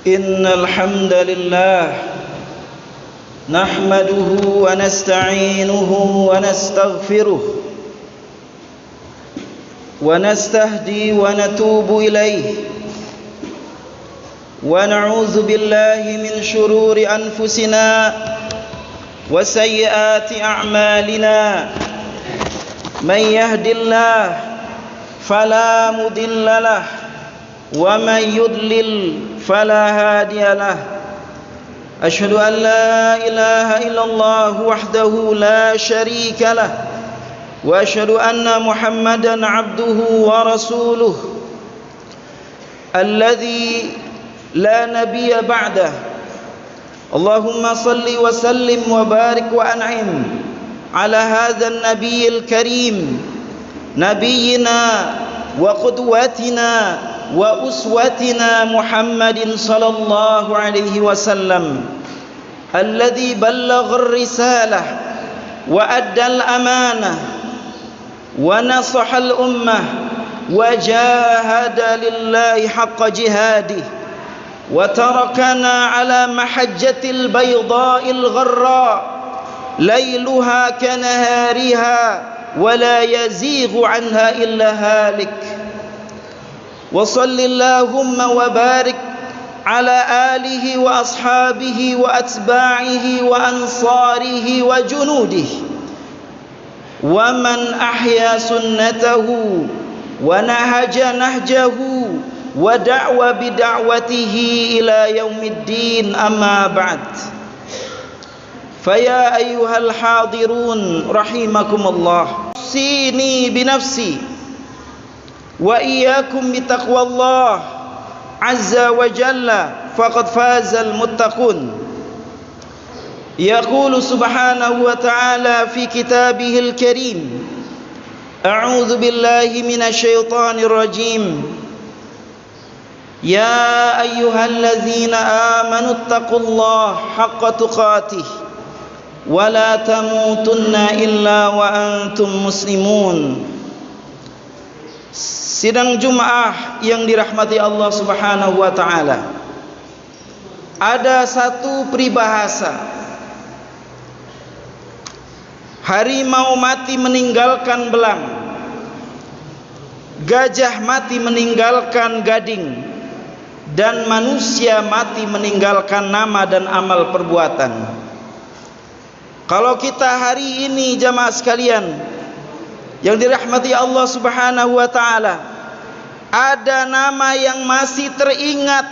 إن الحمد لله نحمده ونستعينه ونستغفره ونستهدي ونتوب إليه ونعوذ بالله من شرور أنفسنا وسيئات أعمالنا من يهد الله فلا مضل له ومن يضلل فلا هادي له أشهد أن لا إله إلا الله وحده لا شريك له وأشهد أن محمدا عبده ورسوله الذي لا نبي بعده اللهم صل وسلم وبارك وأنعم على هذا النبي الكريم نبينا وقدوتنا وأسوتنا محمد صلى الله عليه وسلم الذي بلغ الرسالة وأدى الأمانة ونصح الأمة وجاهد لله حق جهاده وتركنا على محجة البيضاء الغراء ليلها كنهارها ولا يزيغ عنها إلا هالك وصل اللهم وبارك على آله وأصحابه وأتباعه وأنصاره وجنوده ومن أحيا سنته ونهج نهجه ودعوى بدعوته إلى يوم الدين أما بعد فيا أيها الحاضرون رحمكم الله أوصيني بنفسي وإياكم بتقوى الله عز وجل فقد فاز المتقون يقول سبحانه وتعالى في كتابه الكريم أعوذ بالله من الشيطان الرجيم يا أيها الذين آمنوا اتقوا الله حق تقاته ولا تموتن إلا وأنتم مسلمون. Sidang Jumat yang dirahmati Allah Subhanahu wa taala. Ada satu peribahasa. Harimau mati meninggalkan belang. Gajah mati meninggalkan gading. Dan manusia mati meninggalkan nama dan amal perbuatan. Kalau kita hari ini jamaah sekalian yang dirahmati Allah Subhanahu wa taala, ada nama yang masih teringat,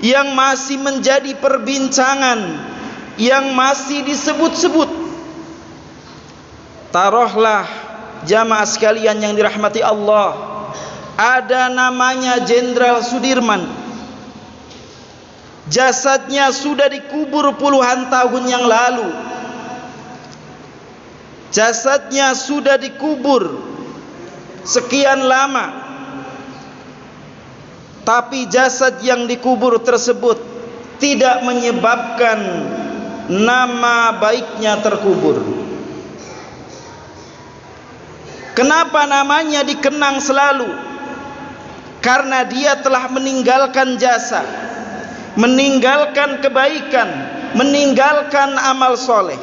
yang masih menjadi perbincangan, yang masih disebut-sebut. Taruhlah jamaah sekalian yang dirahmati Allah, ada namanya Jenderal Sudirman. Jasadnya sudah dikubur puluhan tahun yang lalu. Jasadnya sudah dikubur sekian lama, tapi jasad yang dikubur tersebut tidak menyebabkan nama baiknya terkubur. Kenapa namanya dikenang selalu? Karena dia telah meninggalkan jasa, meninggalkan kebaikan, meninggalkan amal soleh.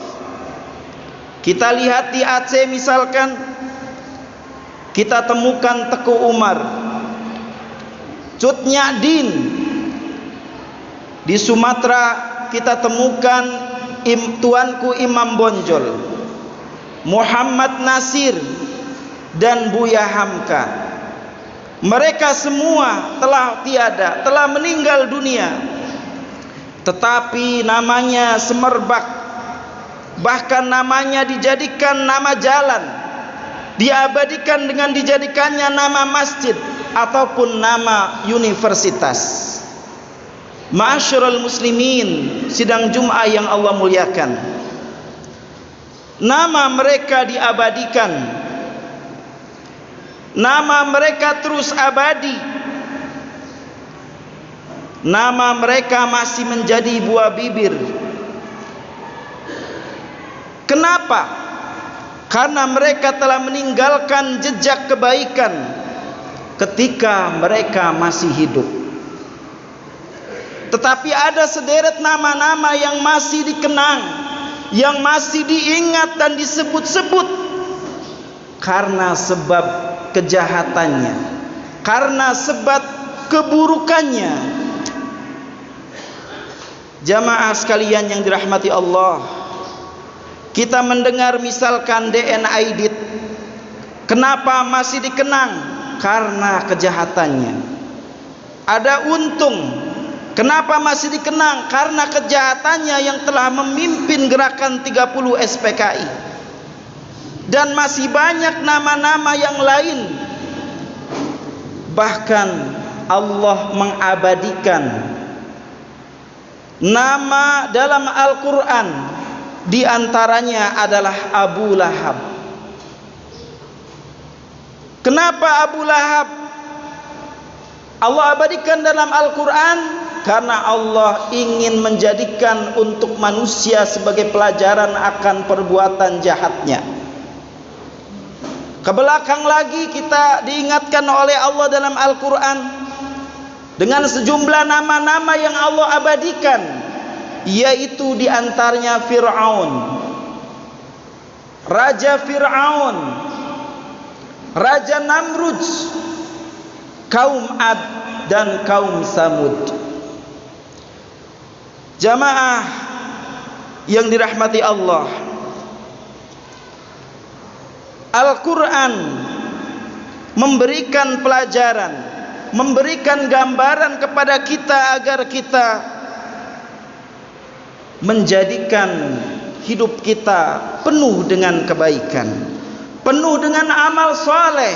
Kita lihat di Aceh misalkan, kita temukan Teku Umar, Cut Nyadin. Di Sumatera kita temukan Tuanku Imam Bonjol, Muhammad Nasir, dan Buya Hamka. Mereka semua telah tiada, telah meninggal dunia, tetapi namanya semerbak. Bahkan namanya dijadikan nama jalan, diabadikan dengan dijadikannya nama masjid ataupun nama universitas. Ma'asyiral muslimin, sidang Jumat yang Allah muliakan, nama mereka diabadikan, nama mereka terus abadi, nama mereka masih menjadi buah bibir. Kenapa? Karena mereka telah meninggalkan jejak kebaikan ketika mereka masih hidup. Tetapi ada sederet nama-nama yang masih dikenang, yang masih diingat dan disebut-sebut karena sebab kejahatannya, karena sebab keburukannya. Jamaah sekalian yang dirahmati Allah, kita mendengar misalkan DN Aidit. Kenapa masih dikenang? Karena kejahatannya. Ada Untung. Kenapa masih dikenang? Karena kejahatannya yang telah memimpin gerakan 30 SPKI. Dan masih banyak nama-nama yang lain. Bahkan Allah mengabadikan nama dalam Al-Quran. Di antaranya adalah Abu Lahab. Kenapa Abu Lahab Allah abadikan dalam Al-Quran? Karena Allah ingin menjadikan untuk manusia sebagai pelajaran akan perbuatan jahatnya. Kebelakang lagi kita diingatkan oleh Allah dalam Al-Quran dengan sejumlah nama-nama yang Allah abadikan, yaitu diantaranya Fir'aun, Raja Fir'aun, Raja Namrud, kaum Ad dan kaum Samud. Jamaah yang dirahmati Allah, Al-Quran memberikan pelajaran, memberikan gambaran kepada kita agar kita menjadikan hidup kita penuh dengan kebaikan, penuh dengan amal soleh,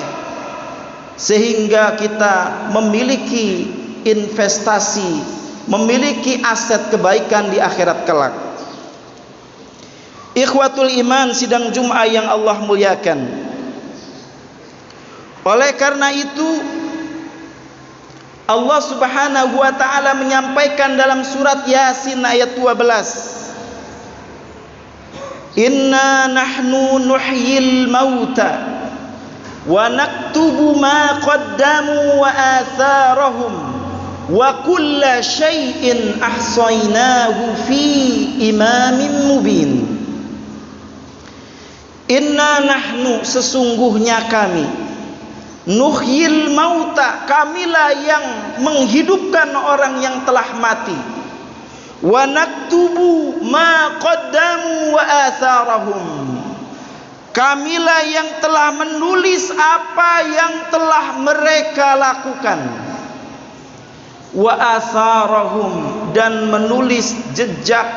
sehingga kita memiliki investasi, memiliki aset kebaikan di akhirat kelak. Ikhwatul iman sidang Jum'ah yang Allah muliakan. Oleh karena itu Allah Subhanahu wa ta'ala menyampaikan dalam surat Yasin ayat 12, Inna nahnu nuhyil mauta wa naktubu ma qaddamu wa atharahum wa kulla syai'in ahsaynahu fi imamin mubin. Inna nahnu, sesungguhnya kami, nuhyil mauta, kamilah yang menghidupkan orang yang telah mati, wa naktubu ma qaddamu wa atharahum, kamilah yang telah menulis apa yang telah mereka lakukan, wa atharahum, dan menulis jejak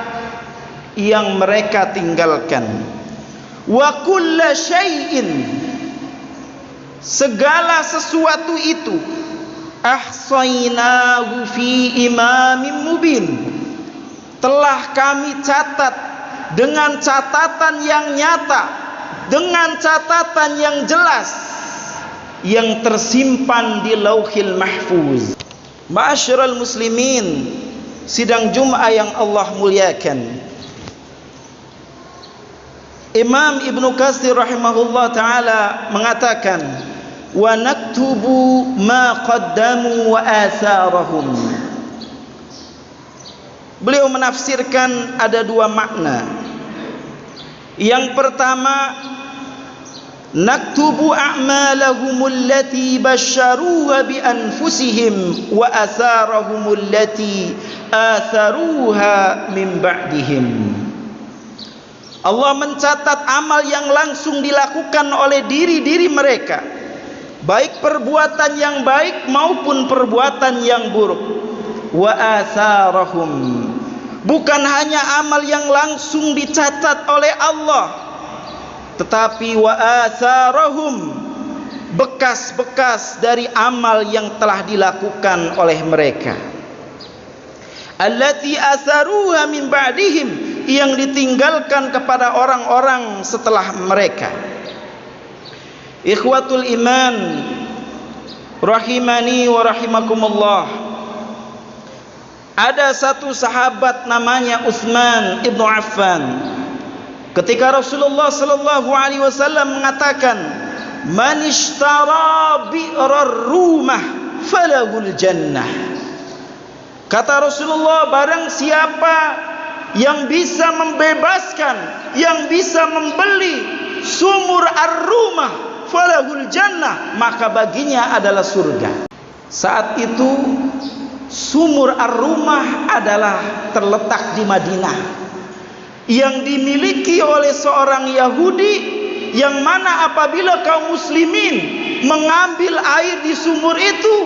yang mereka tinggalkan, wa kulla syai'in, segala sesuatu itu, ahsaynahu fi imamin mubin, telah kami catat dengan catatan yang nyata, dengan catatan yang jelas, yang tersimpan di Lauhil Mahfuz. Ma'asyiral muslimin sidang Jum'ah yang Allah muliakan, Imam Ibnu Katsir rahimahullah ta'ala mengatakan, wa naktubu ma qaddamu wa atharahum. Beliau menafsirkan ada dua makna. Yang pertama, naktubu a'malahum allati basyaruha bi anfusihim wa atharahum allati atharuha min ba'dihim. Allah mencatat amal yang langsung dilakukan oleh diri-diri mereka, baik perbuatan yang baik maupun perbuatan yang buruk. Wa atharahum, bukan hanya amal yang langsung dicatat oleh Allah, tetapi wa atharahum, bekas-bekas dari amal yang telah dilakukan oleh mereka. Allati atharuha min ba'dihim, yang ditinggalkan kepada orang-orang setelah mereka. Ikhwatul iman rahimani wa rahimakumullah, ada satu sahabat namanya Utsman ibnu Affan. Ketika Rasulullah sallallahu alaihi wasallam mengatakan, man ishtara bi'rar rumah falahul jannah, Kata Rasulullah, barang siapa yang bisa membebaskan, yang bisa membeli sumur ar-rumah falahul jannah, maka baginya adalah surga. Saat itu sumur ar-rumah adalah terletak di Madinah, yang dimiliki oleh seorang Yahudi, yang mana apabila kaum muslimin mengambil air di sumur itu,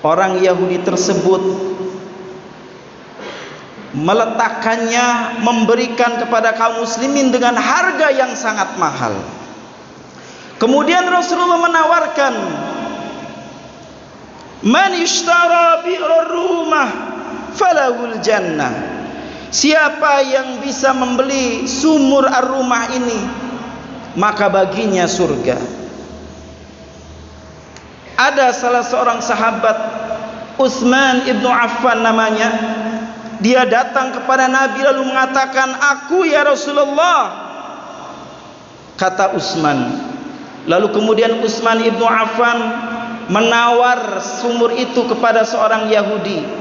orang Yahudi tersebut meletakkannya, memberikan kepada kaum muslimin dengan harga yang sangat mahal. Kemudian Rasulullah menawarkan, man ishtara bi'ar rumah falahul jannah. Siapa yang bisa membeli sumur ar-rumah ini, maka baginya surga. Ada salah seorang sahabat, Utsman ibnu Affan namanya, dia datang kepada Nabi lalu mengatakan, aku ya Rasulullah. Kata Utsman. Lalu kemudian Utsman ibnu Affan menawar sumur itu kepada seorang Yahudi.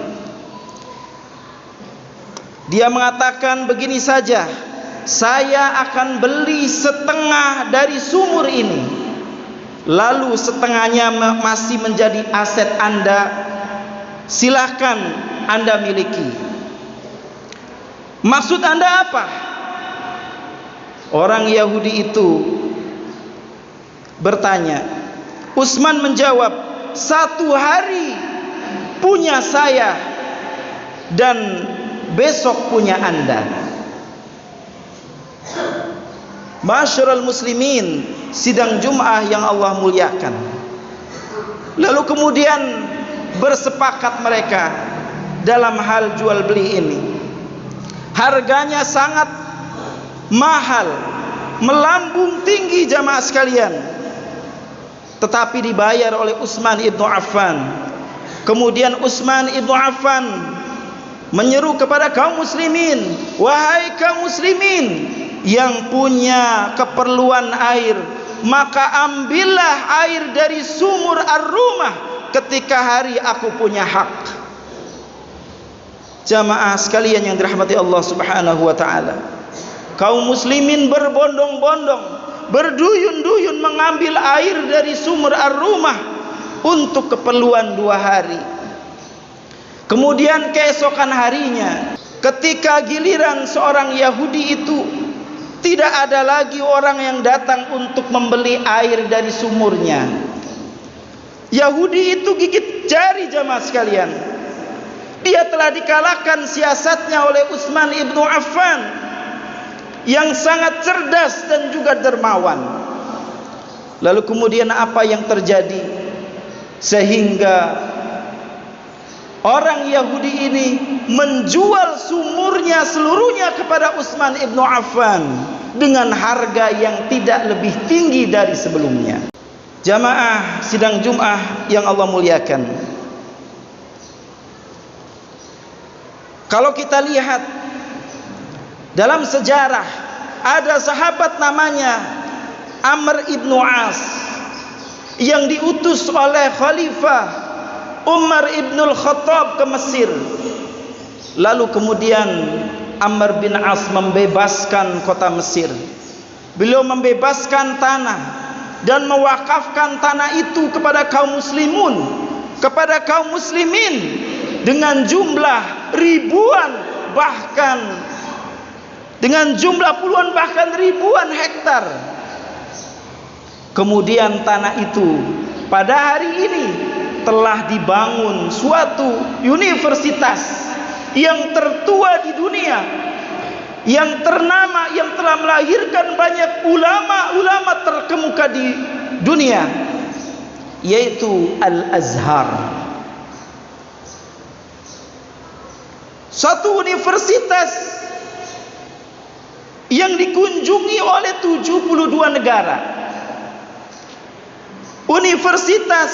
Dia mengatakan, begini saja, saya akan beli setengah dari sumur ini, lalu setengahnya masih menjadi aset Anda, silahkan Anda miliki. Maksud Anda apa? Orang Yahudi itu bertanya. Utsman menjawab, 1 hari punya saya dan besok punya Anda. Masyarul muslimin, sidang Jum'ah yang Allah muliakan. Lalu kemudian bersepakat mereka dalam hal jual beli ini. Harganya sangat mahal, melambung tinggi jamaah sekalian, tetapi dibayar oleh Utsman ibnu Affan. Kemudian Utsman ibnu Affan menyeru kepada kaum muslimin, wahai kaum muslimin yang punya keperluan air, maka ambillah air dari sumur ar-rumah ketika hari aku punya hak. Jamaah sekalian yang dirahmati Allah Subhanahu wa taala, kaum muslimin berbondong-bondong, berduyun-duyun mengambil air dari sumur ar-rumah untuk keperluan 2 hari. Kemudian keesokan harinya, ketika giliran seorang Yahudi itu, tidak ada lagi orang yang datang untuk membeli air dari sumurnya. Yahudi itu gigit jari jamaah sekalian. Dia telah dikalahkan siasatnya oleh Utsman ibnu Affan yang sangat cerdas dan juga dermawan. Lalu kemudian apa yang terjadi sehingga orang Yahudi ini menjual sumurnya seluruhnya kepada Utsman ibnu Affan dengan harga yang tidak lebih tinggi dari sebelumnya. Jamaah sidang Jum'ah yang Allah muliakan, kalau kita lihat dalam sejarah, ada sahabat namanya Amr ibnu As yang diutus oleh Khalifah Umar ibn al-Khattab ke Mesir. Lalu kemudian Amr bin As membebaskan kota Mesir. Beliau membebaskan tanah dan mewakafkan tanah itu kepada kaum muslimun, kepada kaum muslimin dengan jumlah ribuan, bahkan dengan jumlah puluhan bahkan ribuan hektar. Kemudian tanah itu pada hari ini telah dibangun suatu universitas yang tertua di dunia, yang ternama, yang telah melahirkan banyak ulama-ulama terkemuka di dunia, yaitu Al-Azhar. Satu universitas yang dikunjungi oleh 72 negara. Universitas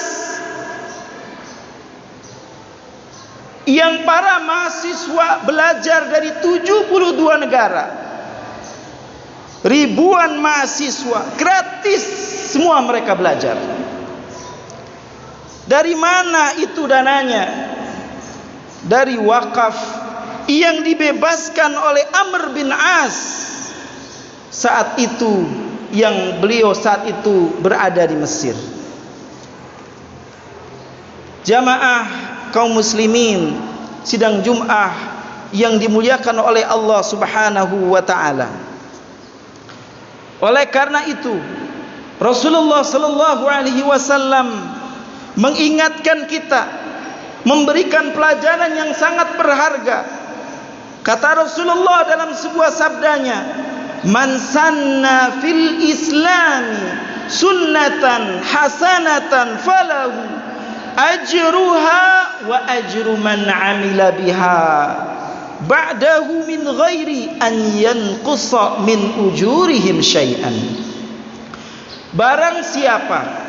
yang para mahasiswa belajar dari 72 negara. Ribuan mahasiswa, gratis semua mereka belajar. Dari mana itu dananya? dari wakaf yang dibebaskan oleh Amr bin As saat itu, yang beliau saat itu berada di Mesir. Jamaah kaum muslimin sidang Jum'ah yang dimuliakan oleh Allah Subhanahu wa taala. Oleh karena itu, Rasulullah sallallahu alaihi wasallam mengingatkan kita, memberikan pelajaran yang sangat berharga. Kata Rasulullah dalam sebuah sabdanya, "Man sanna fil islami sunnatan hasanatan falahu ajruha wa ajru man amila biha ba'dahu min ghairi an yanqusa min ujurihim syai'an." Barang siapa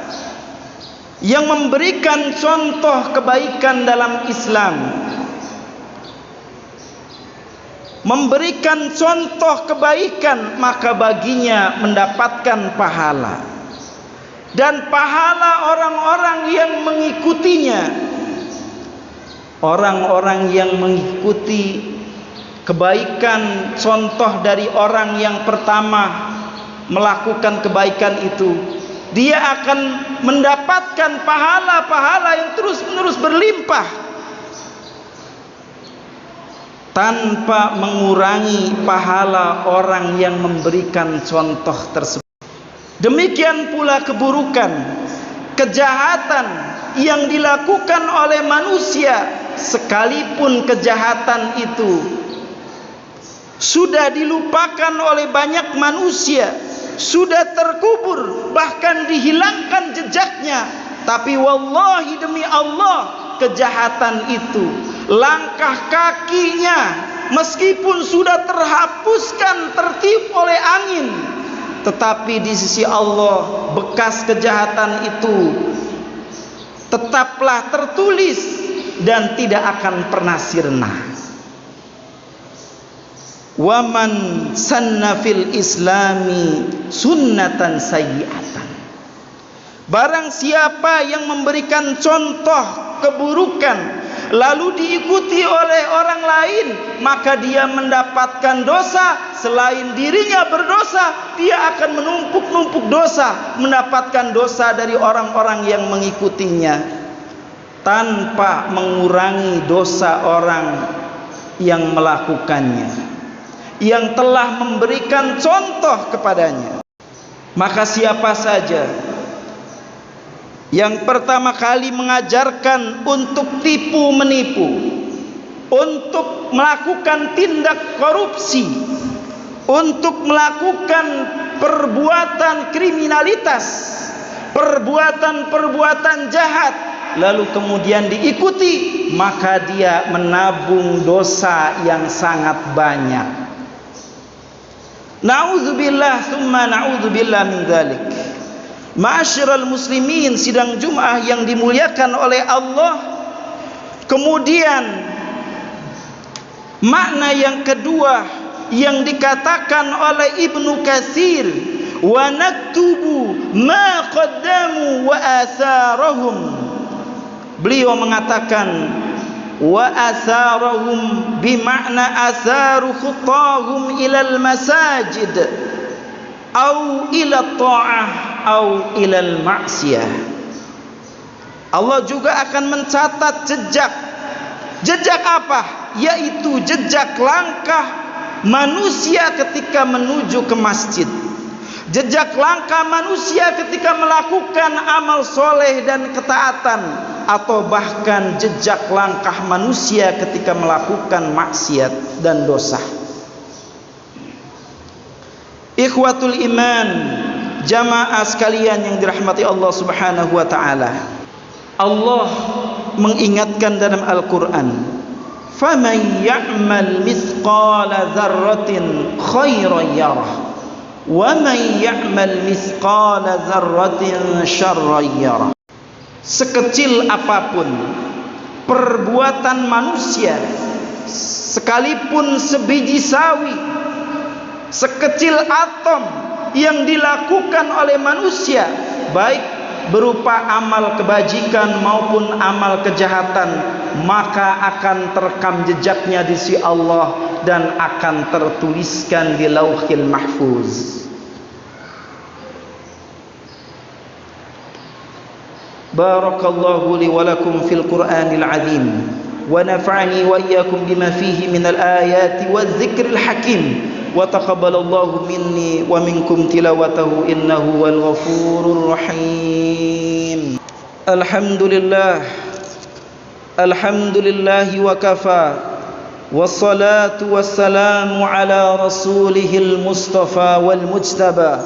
yang memberikan contoh kebaikan dalam Islam, memberikan contoh kebaikan, maka baginya mendapatkan pahala, dan pahala orang-orang yang mengikutinya. Orang-orang yang mengikuti kebaikan contoh dari orang yang pertama melakukan kebaikan itu, dia akan mendapatkan pahala-pahala yang terus-menerus berlimpah tanpa mengurangi pahala orang yang memberikan contoh tersebut. Demikian pula keburukan, kejahatan yang dilakukan oleh manusia, sekalipun kejahatan itu sudah dilupakan oleh banyak manusia, sudah terkubur, bahkan dihilangkan jejaknya, tapi wallahi demi Allah, kejahatan itu, langkah kakinya meskipun sudah terhapuskan, tertiup oleh angin, tetapi di sisi Allah bekas kejahatan itu tetaplah tertulis dan tidak akan pernah sirna. Waman sanna fil islami sunnatan sayyi'atan. Barang siapa yang memberikan contoh keburukan lalu diikuti oleh orang lain, maka dia mendapatkan dosa. Selain dirinya berdosa, dia akan menumpuk-numpuk dosa, mendapatkan dosa dari orang-orang yang mengikutinya, tanpa mengurangi dosa orang yang melakukannya, yang telah memberikan contoh kepadanya. Maka siapa saja yang pertama kali mengajarkan untuk tipu menipu, untuk melakukan tindak korupsi, untuk melakukan perbuatan kriminalitas, perbuatan-perbuatan jahat, lalu kemudian diikuti, maka dia menabung dosa yang sangat banyak. Na'udzubillah tsumma na'udzubillah min dzalik. Ma'asyiral muslimin sidang Jum'ah yang dimuliakan oleh Allah. Kemudian makna yang kedua yang dikatakan oleh Ibnu Katsir, wa naktubu ma qaddamu wa atharahum. Beliau mengatakan wa atharahum bimakna atharu khutahum ilal masajid au ila ta'ah au ilal ma'siyah. Allah juga akan mencatat jejak. Jejak apa? Yaitu jejak langkah manusia ketika menuju ke masjid, jejak langkah manusia ketika melakukan amal soleh dan ketaatan, atau bahkan jejak langkah manusia ketika melakukan maksiat dan dosa. Ikhwatul iman, jamaah sekalian yang dirahmati Allah Subhanahu wa taala. Allah mengingatkan dalam Al-Qur'an, "Faman ya'mal mithqala dzarratin khairan yarah, wa man ya'mal mithqala dzarratin syarran yarah." Sekecil apapun perbuatan manusia, sekalipun sebiji sawi, sekecil atom yang dilakukan oleh manusia, baik berupa amal kebajikan maupun amal kejahatan, maka akan terekam jejaknya di sisi Allah dan akan tertuliskan di Lauhil Mahfuz. Barakallahu li wa lakum fil Qur'anil azim wa nafa'ani wa iyyakum bima fihi minal ayati wadh-dhikril hakim wa taqabbalallahu minni wa minkum tilawatahu innahu wal ghafurur rahim. Alhamdulillah wa kafa wassalatu wassalamu ala rasulihil mustafa wal mujtaba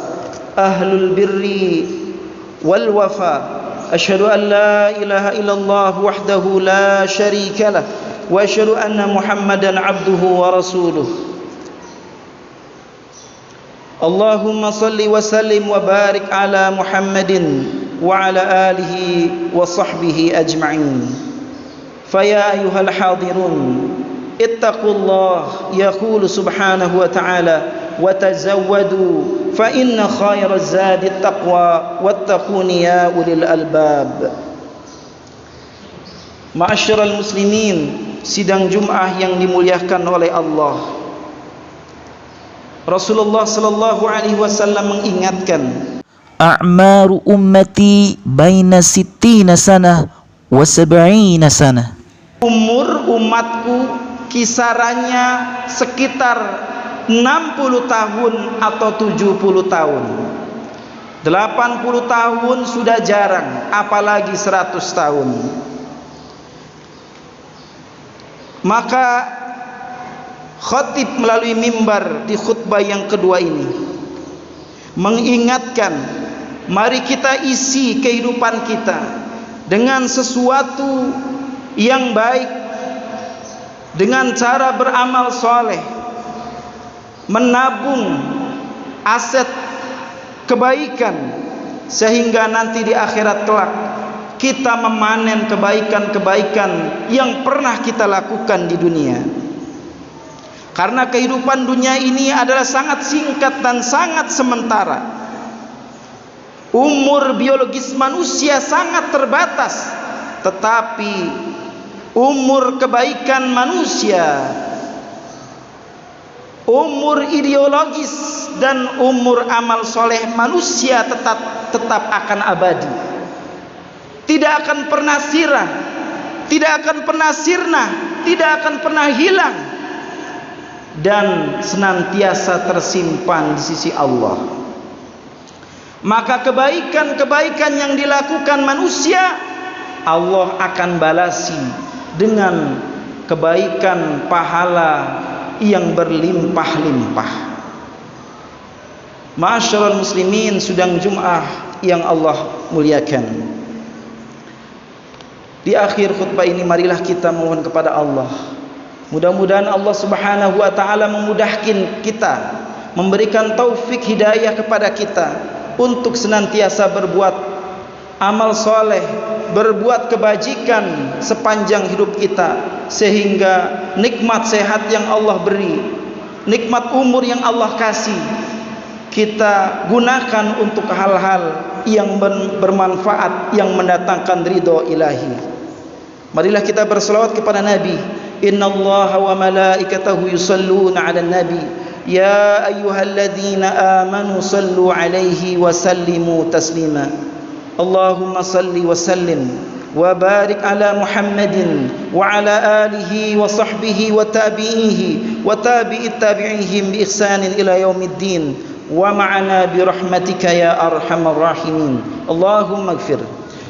ahlul birri wal wafa. Asyhadu an la ilaha illallah wahdahu la syarika lah wa asyhadu anna Muhammadan abduhu wa rasuluh. Allahumma salli wa sallim wa barik ala Muhammadin wa ala alihi wa sahbihi ajma'in. Faya ayyuhal hadirun ittaqullah yaqulu subhanahu wa ta'ala wa tazawwadu fa inna khairaz zadi taqwa wattaquni ya ulil albab. Ma'asyiral muslimin, sidang Jumat yang dimuliakan oleh Allah, Rasulullah sallallahu alaihi wasallam mengingatkan, a'maru ummati baina sittina sanah wa sab'ina sanah. Umur umatku kisarannya sekitar 60 tahun atau 70 tahun. 80 tahun sudah jarang, apalagi 100 tahun. Maka khatib melalui mimbar di khutbah yang kedua ini mengingatkan, mari kita isi kehidupan kita dengan sesuatu yang baik, dengan cara beramal soleh, menabung aset kebaikan, sehingga nanti di akhirat kelak kita memanen kebaikan-kebaikan yang pernah kita lakukan di dunia. Karena kehidupan dunia ini adalah sangat singkat dan sangat sementara. Umur biologis manusia sangat terbatas, tetapi umur kebaikan manusia, umur ideologis dan umur amal soleh manusia tetap akan abadi, tidak akan pernah sirah, tidak akan pernah sirna, tidak akan pernah hilang, dan senantiasa tersimpan di sisi Allah. Maka kebaikan-kebaikan yang dilakukan manusia, Allah akan balasi dengan kebaikan pahala yang berlimpah-limpah. Ma'asyiral muslimin, sidang Jumat yang Allah muliakan, di akhir khutbah ini marilah kita mohon kepada Allah, mudah-mudahan Allah Subhanahu wa taala memudahkan kita, memberikan taufik hidayah kepada kita untuk senantiasa berbuat amal soleh, berbuat kebajikan sepanjang hidup kita, sehingga nikmat sehat yang Allah beri, nikmat umur yang Allah kasih, kita gunakan untuk hal-hal yang bermanfaat, yang mendatangkan ridho ilahi. Marilah kita berselawat kepada Nabi. Innallaha wa malaikatahu yusalluna 'alan nabi ya ayyuhalladzina amanu sallu 'alaihi wa sallimu taslima. Allahumma salli wa sallim wa barik ala Muhammadin wa ala alihi wa sahbihi wa tabi'ihi wa tabi'it tabi'ihim bi ihsanin ila yaumiddin wa ma'ana bi rahmatika ya arhamar rahimin. Allahumma ighfir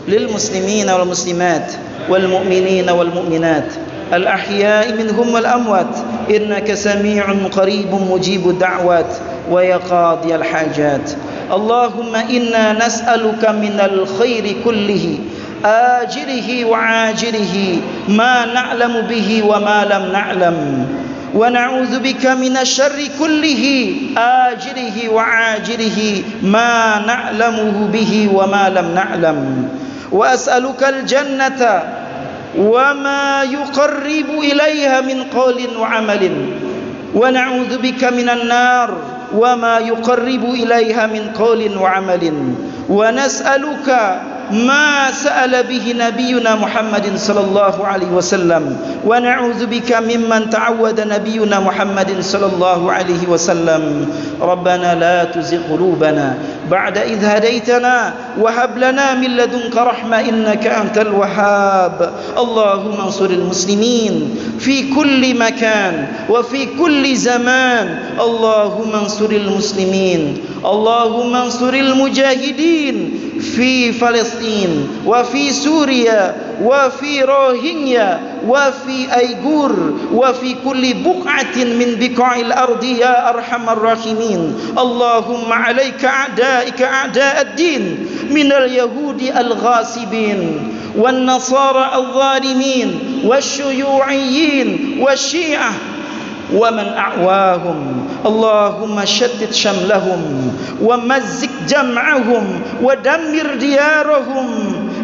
lil muslimina wal muslimat wal mu'minina wal mu'minat al ahya'i minhum wal amwat innaka sami'un qaribun mujibud da'wat wa ya qadiyal hajat. Allahumma inna nas'aluka minal khairi kullihi ajilihi wa ajilihi ma na'lamu bihi wa ma lam na'lam wa na'udzu bika minasyarri kullihi ajilihi wa ajilihi ma na'lamuhu bihi wa ma lam na'lam wa as'aluka al-jannata wa ma yuqarribu ilayha min qawlin wa amalin wa na'udzu bika minan nar wa ma yuqarribu ilayha min qawlin wa amalin wa nas'aluka ما سأل به نبينا محمد صلى الله عليه وسلم ونعوذ بك ممن تعوذ نبينا محمد صلى الله عليه وسلم ربنا لا تزغ قلوبنا بعد إذ هديتنا وهب لنا من لدنك رحمة إنك أنت الوهاب اللهم انصر المسلمين في كل مكان وفي كل زمان اللهم انصر المسلمين اللهم انصر المجاهدين في فلسطين وفي سوريا وفي روهينيا وفي أيغور وفي كل بقعة من بقاع الأرض يا أرحم الراحمين اللهم عليك أعدائك أعداء الدين من اليهود الغاصبين والنصارى الظالمين والشيوعيين والشيعة ومن أعواهم اللهم شتت شملهم ومزق جمعهم ودمر ديارهم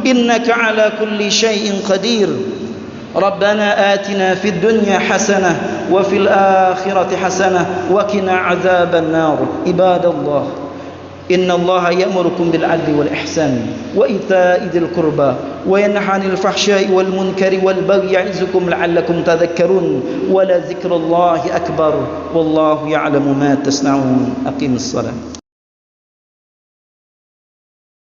إنك على كل شيء قدير ربنا آتنا في الدنيا حسنة وفي الآخرة حسنة وقنا عذاب النار عباد الله إن الله يأمركم بالعدل والإحسان وإيتاء ذي القربى وينهى عن الفحشاء والمنكر والبغي يعظكم لعلكم تذكرون ولذكر الله أكبر والله يعلم ما تصنعون أقيموا الصلاة